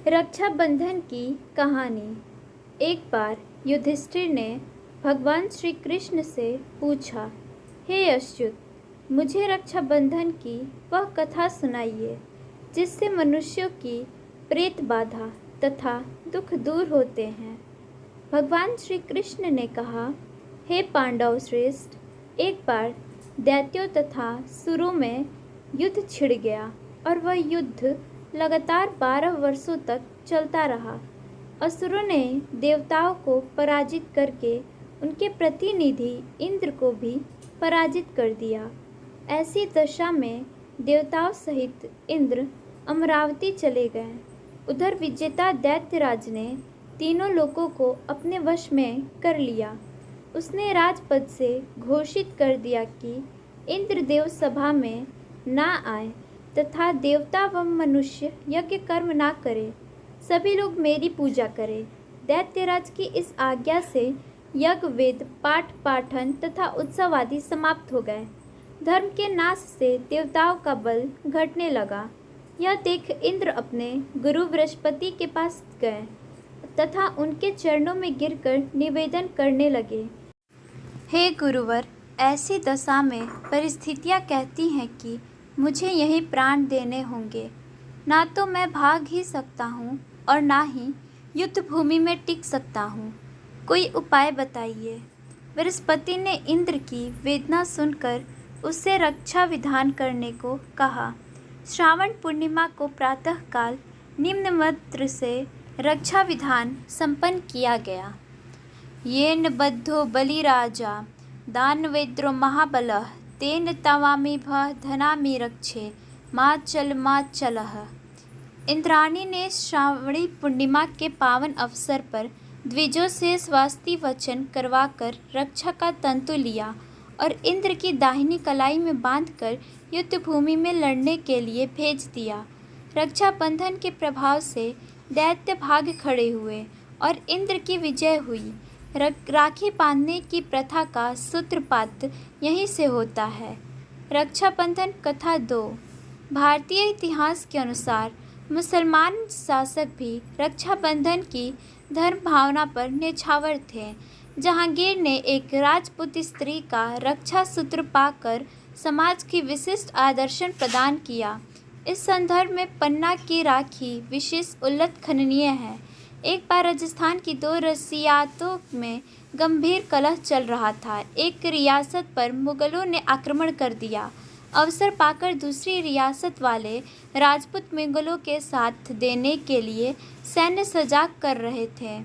रक्षाबंधन की कहानी। एक बार युधिष्ठिर ने भगवान श्री कृष्ण से पूछा, हे अच्युत, मुझे रक्षाबंधन की वह कथा सुनाइए जिससे मनुष्यों की प्रेत बाधा तथा दुख दूर होते हैं। भगवान श्री कृष्ण ने कहा, हे पांडव श्रेष्ठ, एक बार दैत्यों तथा सुरों में युद्ध छिड़ गया और वह युद्ध लगातार 12 वर्षों तक चलता रहा। असुरों ने देवताओं को पराजित करके उनके प्रतिनिधि इंद्र को भी पराजित कर दिया। ऐसी दशा में देवताओं सहित इंद्र अमरावती चले गए। उधर विजेता दैत्यराज ने तीनों लोगों को अपने वश में कर लिया। उसने राजपद से घोषित कर दिया कि इंद्रदेव सभा में ना आए तथा देवता व मनुष्य यज्ञ कर्म ना करें। सभी लोग मेरी पूजा करें। दैत्यराज की इस आज्ञा से यज्ञ, वेद, पाठ पाठन तथा उत्सव आदि समाप्त हो गए। धर्म के नाश से देवताओं का बल घटने लगा। यह देख इंद्र अपने गुरु बृहस्पति के पास गए तथा उनके चरणों में गिरकर निवेदन करने लगे, हे गुरुवर, ऐसी दशा में परिस्थितियां कहती हैं कि मुझे यही प्राण देने होंगे। ना तो मैं भाग ही सकता हूँ और ना ही युद्ध भूमि में टिक सकता हूँ। कोई उपाय बताइए। बृहस्पति ने इंद्र की वेदना सुनकर उससे रक्षा विधान करने को कहा। श्रावण पूर्णिमा को प्रातःकाल निम्न मंत्र से रक्षा विधान संपन्न किया गया। येन बद्धो बलिराजा दानवेद्रो महाबलः तेन तवामि भः धनामि रक्षे मा चलः। इंद्राणी ने श्रावणी पूर्णिमा के पावन अवसर पर द्विजों से स्वास्ति वचन करवाकर रक्षा का तंतु लिया और इंद्र की दाहिनी कलाई में बांधकर युद्ध भूमि में लड़ने के लिए भेज दिया। रक्षाबंधन के प्रभाव से दैत्य भाग खड़े हुए और इंद्र की विजय हुई। राखी बांधने की प्रथा का सूत्रपात यहीं से होता है। रक्षाबंधन कथा 2। भारतीय इतिहास के अनुसार मुसलमान शासक भी रक्षाबंधन की धर्म भावना पर न्यौछावर थे। जहांगीर ने एक राजपूत स्त्री का रक्षा सूत्र पाकर समाज की विशिष्ट आदर्शन प्रदान किया। इस संदर्भ में पन्ना की राखी विशेष उल्लेखनीय है। एक बार राजस्थान की 2 रियासतों में गंभीर कलह चल रहा था। एक रियासत पर मुगलों ने आक्रमण कर दिया। अवसर पाकर दूसरी रियासत वाले राजपूत मुगलों के साथ देने के लिए सैन्य सजाग कर रहे थे,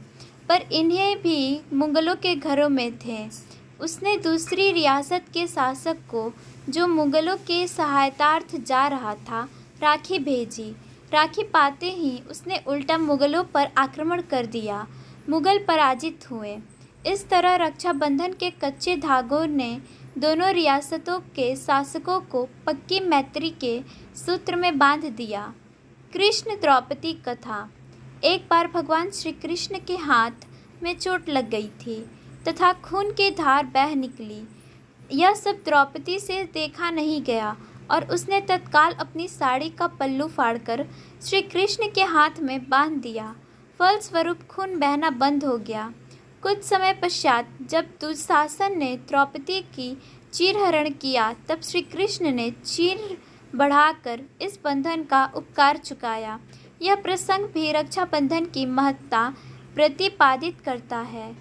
पर इन्हें भी मुगलों के घरों में थे। उसने दूसरी रियासत के शासक को, जो मुगलों के सहायतार्थ जा रहा था, राखी भेजी। राखी पाते ही उसने उल्टा मुगलों पर आक्रमण कर दिया। मुगल पराजित हुए। इस तरह रक्षाबंधन के कच्चे धागों ने दोनों रियासतों के शासकों को पक्की मैत्री के सूत्र में बांध दिया। कृष्ण द्रौपदी कथा। एक बार भगवान श्री कृष्ण के हाथ में चोट लग गई थी तथा खून की धार बह निकली। यह सब द्रौपदी से देखा नहीं गया और उसने तत्काल अपनी साड़ी का पल्लू फाड़कर श्री कृष्ण के हाथ में बांध दिया। फलस्वरूप खून बहना बंद हो गया। कुछ समय पश्चात जब दुशासन ने द्रौपदी की चीरहरण किया, तब श्री कृष्ण ने चीर बढ़ाकर इस बंधन का उपकार चुकाया। यह प्रसंग भी रक्षाबंधन की महत्ता प्रतिपादित करता है।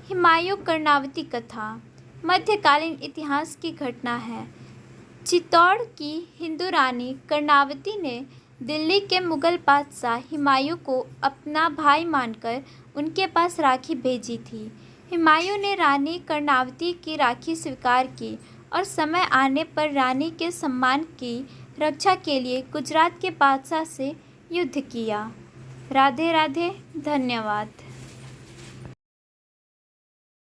हुमायूं कर्णावती कथा मध्यकालीन इतिहास की घटना है। चित्तौड़ की हिंदू रानी कर्णावती ने दिल्ली के मुगल बादशाह हुमायूं को अपना भाई मानकर उनके पास राखी भेजी थी। हुमायूं ने रानी कर्णावती की राखी स्वीकार की और समय आने पर रानी के सम्मान की रक्षा के लिए गुजरात के बादशाह से युद्ध किया। राधे राधे, धन्यवाद।